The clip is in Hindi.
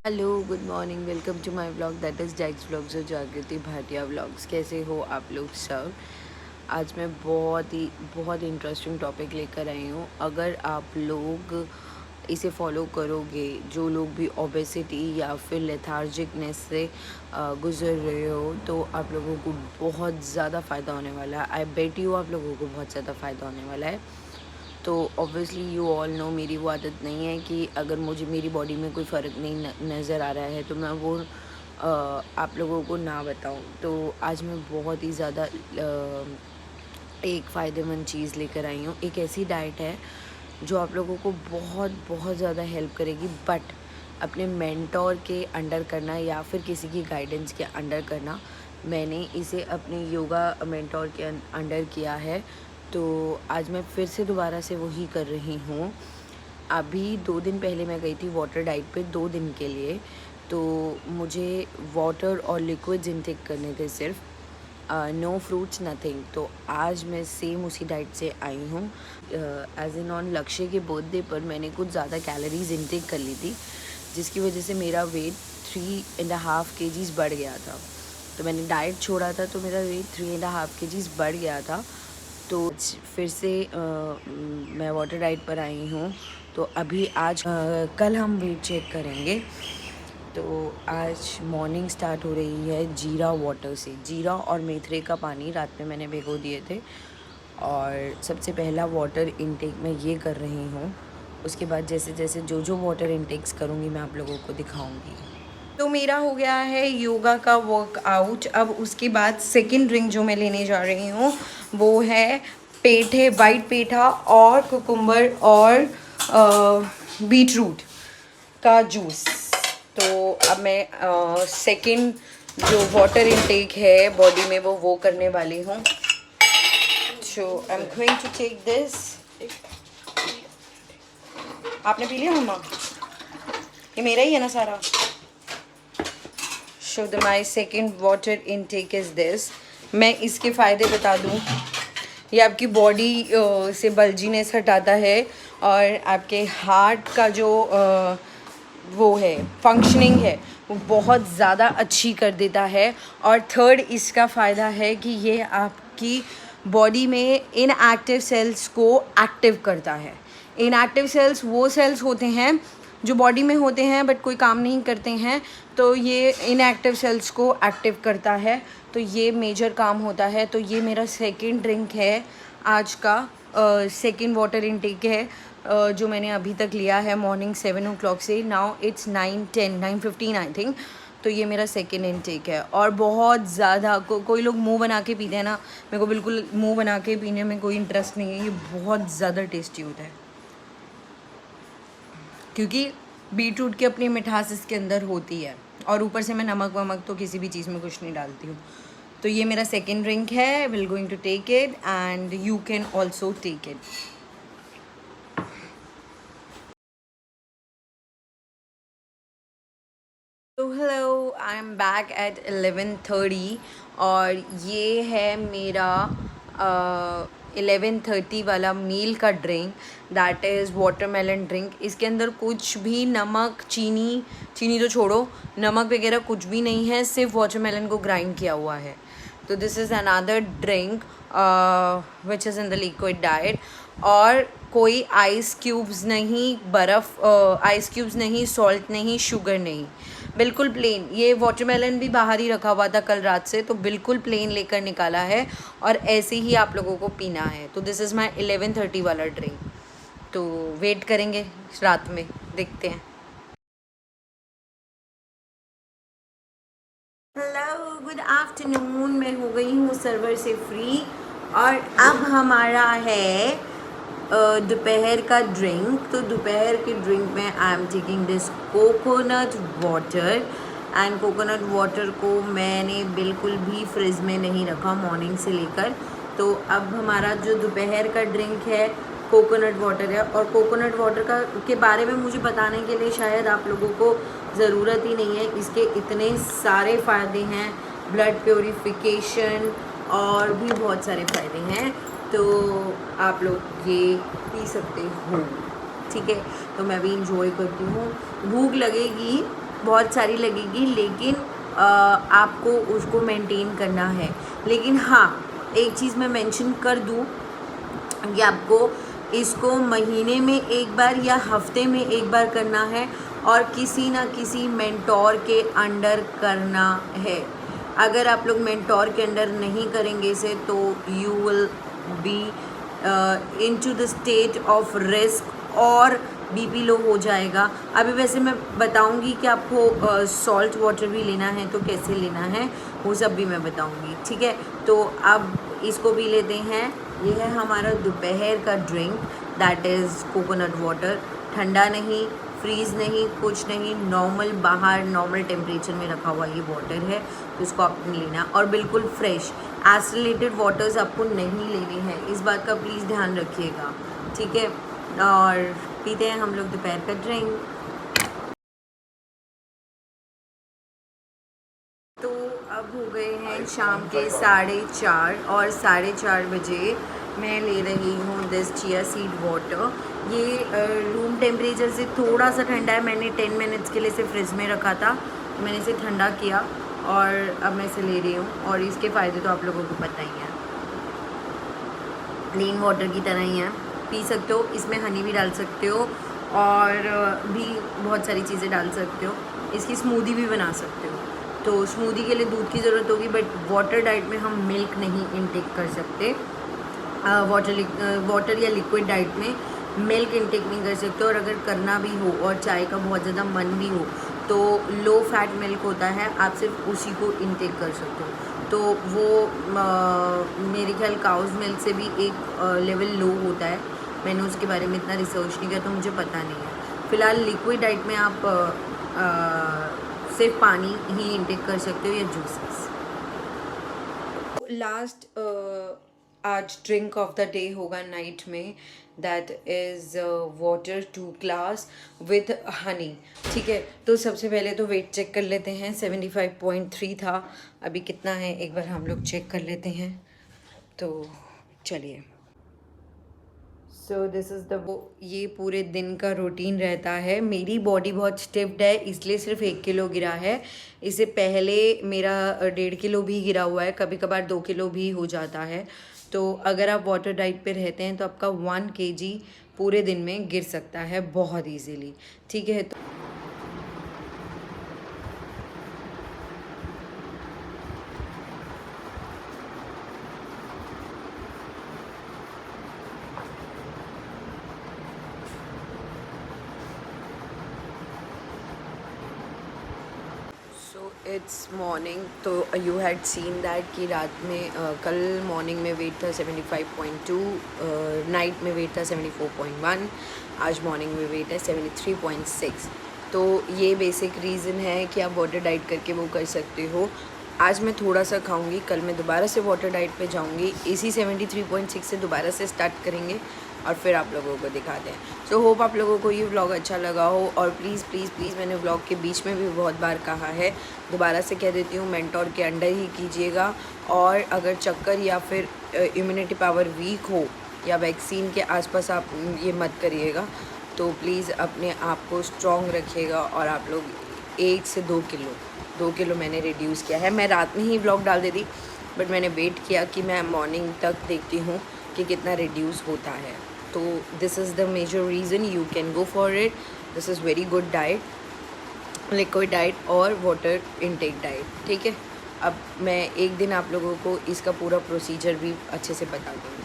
Hello, good morning, welcome to my vlog that is Jack's vlogs और जागृति भाटिया व्लॉग्स। कैसे हो आप लोग सब? आज मैं बहुत इंटरेस्टिंग टॉपिक लेकर आई हूँ। अगर आप लोग इसे फॉलो करोगे, जो लोग भी ओबेसिटी या फिर लेथार्जिकनेस से गुज़र रहे हो, तो आप लोगों को बहुत ज़्यादा फ़ायदा होने वाला है। आई बेट यू आप लोगों को बहुत ज़्यादा फ़ायदा होने वाला है। तो ऑब्वियसली यू ऑल नो मेरी वो आदत नहीं है कि अगर मुझे मेरी बॉडी में कोई फ़र्क नहीं नज़र आ रहा है तो मैं वो आप लोगों को ना बताऊं। तो आज मैं बहुत ही ज़्यादा एक फ़ायदेमंद चीज़ लेकर आई हूँ। एक ऐसी डाइट है जो आप लोगों को बहुत बहुत ज़्यादा हेल्प करेगी, बट अपने मेंटोर के अंडर करना या फिर किसी की गाइडेंस के अंडर करना। मैंने इसे अपने योगा मेंटोर के अंडर किया है, तो आज मैं फिर से दोबारा से वही कर रही हूँ। अभी 2 दिन पहले मैं गई थी वाटर डाइट पे 2 दिन के लिए, तो मुझे वाटर और लिक्विड्स इनटेक करने थे सिर्फ, नो फ्रूट्स नथिंग। तो आज मैं सेम उसी डाइट से आई हूँ। एज इन ऑन लक्ष्य के बर्थडे पर मैंने कुछ ज़्यादा कैलोरीज इनटेक कर ली थी, जिसकी वजह से मेरा वेट 3.5 kgs बढ़ गया था। तो मैंने डाइट छोड़ा था तो मेरा वेट 3.5 kgs बढ़ गया था। तो फिर से मैं वाटर डाइट पर आई हूँ। तो अभी आज कल हम वेट चेक करेंगे। तो आज मॉर्निंग स्टार्ट हो रही है जीरा वाटर से। जीरा और मेथरे का पानी रात में मैंने भिगो दिए थे, और सबसे पहला वाटर इनटेक मैं ये कर रही हूँ। उसके बाद जैसे जैसे जो वाटर इनटेक्स करूँगी मैं आप लोगों को दिखाऊँगी। तो मेरा हो गया है योगा का वर्कआउट। अब उसके बाद सेकंड ड्रिंक जो मैं लेने जा रही हूँ वो है पेठे, वाइट पेठा और कुकुम्बर और बीटरूट का जूस। तो अब मैं सेकंड जो वाटर इनटेक है बॉडी में वो करने वाली हूँ। So I am going to take this. आपने पी लिया मम्मा? ये मेरा ही है ना सारा? So my second water intake is this. मैं इसके फ़ायदे बता दूँ। ये आपकी बॉडी से बल्जीनेस हटाता है, और आपके हार्ट का जो वो है फंक्शनिंग है वो बहुत ज़्यादा अच्छी कर देता है। और थर्ड इसका फ़ायदा है कि ये आपकी बॉडी में इनएक्टिव सेल्स को एक्टिव करता है। इनएक्टिव सेल्स वो सेल्स होते हैं जो बॉडी में होते हैं बट कोई काम नहीं करते हैं, तो ये इनएक्टिव सेल्स को एक्टिव करता है। तो ये मेजर काम होता है। तो ये मेरा सेकंड ड्रिंक है आज का, सेकंड वाटर इनटेक है जो मैंने अभी तक लिया है मॉर्निंग 7 o'clock से। Now it's 9:15 I think. तो ये मेरा सेकंड इनटेक है। और बहुत ज़्यादा कोई लोग मुंह बना के पीते हैं ना, मेरे को बिल्कुल मुंह बना के पीने में कोई इंटरेस्ट नहीं है। ये बहुत ज़्यादा टेस्टी होता है क्योंकि बीटरूट की अपनी मिठास इसके अंदर होती है, और ऊपर से मैं नमक वमक तो किसी भी चीज़ में कुछ नहीं डालती हूँ। तो ये मेरा सेकंड ड्रिंक है। Will going to take it and you can also take it. तो hello, I am back at 11:30 और ये है मेरा 11:30 वाला मील का ड्रिंक, दैट इज़ वाटरमेलन ड्रिंक। इसके अंदर कुछ भी नमक, चीनी तो छोड़ो, नमक वगैरह कुछ भी नहीं है, सिर्फ वाटरमेलन को ग्राइंड किया हुआ है। तो this is another drink which is in the liquid diet. और कोई आइस क्यूब्स नहीं, बर्फ़ आइस क्यूब्स नहीं, सॉल्ट नहीं, शुगर नहीं, बिल्कुल प्लेन। ये वाटरमेलन भी बाहर ही रखा हुआ था कल रात से, तो बिल्कुल प्लेन लेकर निकाला है और ऐसे ही आप लोगों को पीना है। तो दिस इज़ माई 11:30 वाला ड्रिंक। तो वेट करेंगे रात में, देखते हैं। Hello, good afternoon. मैं हो गई हूँ सर्वर से फ्री, और अब हमारा है दोपहर का ड्रिंक। तो दोपहर के ड्रिंक में I am taking this coconut water. And coconut water को मैंने बिल्कुल भी फ्रिज में नहीं रखा मॉर्निंग से लेकर। तो अब हमारा जो दोपहर का ड्रिंक है कोकोनट वाटर है। और कोकोनट वाटर के बारे में मुझे बताने के लिए शायद आप लोगों को ज़रूरत ही नहीं है। इसके इतने सारे फ़ायदे हैं, ब्लड प्योरीफिकेशन और भी बहुत सारे फ़ायदे हैं। तो आप लोग ये पी सकते हो, ठीक है। तो मैं भी इंजॉय करती हूँ। भूख लगेगी बहुत सारी लगेगी, लेकिन आपको उसको मेंटेन करना है। लेकिन हाँ, एक चीज़ मैं मेंशन कर दूँ कि आपको इसको महीने में एक बार या हफ्ते में एक बार करना है, और किसी ना किसी मेंटोर के अंडर करना है। अगर आप लोग मेंटोर के अंडर नहीं करेंगे इसे, तो you will be into the state of risk, और बीपी लो हो जाएगा। अभी वैसे मैं बताऊंगी कि आपको सॉल्ट वाटर भी लेना है तो कैसे लेना है, वो सब भी मैं बताऊंगी, ठीक है। तो अब इसको भी लेते हैं। ये है हमारा दोपहर का ड्रिंक, दैट इज़ कोकोनट वाटर। ठंडा नहीं, फ्रीज़ नहीं, कुछ नहीं, नॉर्मल बाहर नॉर्मल टेम्परेचर में रखा हुआ ये वाटर है, तो इसको आपने लेना, और बिल्कुल फ्रेश। एसिलेटेड वाटर्स आपको नहीं लेने हैं, इस बात का प्लीज़ ध्यान रखिएगा, ठीक है। और पीते हैं हम लोग दोपहर का ड्रिंक। तो अब हो गए हैं शाम के 4:30, और 4:30 बजे मैं ले रही हूँ दिस चिया सीड वाटर। ये रूम टेम्परेचर से थोड़ा सा ठंडा है। मैंने 10 मिनट्स के लिए इसे फ्रिज में रखा था, मैंने इसे ठंडा किया और अब मैं इसे ले रही हूँ। और इसके फ़ायदे तो आप लोगों को पता ही हैं, प्लेन वाटर की तरह ही है, पी सकते हो। इसमें हनी भी डाल सकते हो, और भी बहुत सारी चीज़ें डाल सकते हो। इसकी स्मूदी भी बना सकते हो। तो स्मूदी के लिए दूध की ज़रूरत होगी, बट वाटर डाइट में हम मिल्क नहीं इनटेक कर सकते। वाटर या लिक्विड डाइट में मिल्क इनटेक नहीं कर सकते। और अगर करना भी हो और चाय का बहुत ज़्यादा मन भी हो, तो लो फैट मिल्क होता है, आप सिर्फ उसी को इनटेक कर सकते हो। तो वो मेरे ख्याल काउज मिल्क से भी एक लेवल लो होता है। मैंने उसके बारे में इतना रिसर्च नहीं किया, तो मुझे पता नहीं है। फ़िलहाल लिक्विड डाइट में आप सिर्फ पानी ही इनटेक कर सकते हो या जूसेस। लास्ट आज ड्रिंक ऑफ द डे होगा नाइट में, that is water 2 glass with Honey, ठीक है। तो सबसे पहले तो वेट चेक कर लेते हैं। 75.3 था, अभी कितना है एक बार हम लोग चेक कर लेते हैं। तो चलिए, सो दिस इज़ द वो ये पूरे दिन का रूटीन रहता है। मेरी बॉडी बहुत स्टिफ्ड है, इसलिए सिर्फ 1 किलो गिरा है। इससे पहले मेरा 1.5 किलो भी गिरा हुआ है, कभी कभार 2 किलो भी हो जाता है। तो अगर आप वाटर डाइट पे रहते हैं तो आपका 1 kg पूरे दिन में गिर सकता है बहुत ईजीली, ठीक है। तो सो इट्स मॉर्निंग। तो यू हैड सीन दैट कि रात में कल मॉर्निंग में वेट था 75.2, नाइट में वेट था 74.1, आज मॉर्निंग में वेट है 73.6। तो ये बेसिक रीज़न है कि आप वाटर डाइट करके वो कर सकते हो। आज मैं थोड़ा सा खाऊंगी, कल मैं दोबारा से वाटर डाइट पे जाऊंगी, इसी 73.6 से दोबारा से स्टार्ट करेंगे और फिर आप लोगों को दिखाते हैं। सो होप आप लोगों को ये व्लॉग अच्छा लगा हो। और प्लीज़ प्लीज़ प्लीज़, मैंने व्लॉग के बीच में भी बहुत बार कहा है, दोबारा से कह देती हूँ, मेंटोर के अंडर ही कीजिएगा। और अगर चक्कर या फिर इम्यूनिटी पावर वीक हो या वैक्सीन के आसपास आप ये मत करिएगा। तो प्लीज़ अपने आप को स्ट्रॉन्ग रखिएगा। और आप लोग 1 से 2 किलो मैंने रिड्यूस किया है। मैं रात में ही व्लॉग डाल देती, बट मैंने वेट किया कि मैं मॉर्निंग तक देखती हूँ कि कितना रिड्यूस होता है। तो this is the major reason, you can go for it. This is very good diet, liquid diet और वाटर इनटेक डाइट, ठीक है। अब मैं एक दिन आप लोगों को इसका पूरा प्रोसीजर भी अच्छे से बता दूँगी।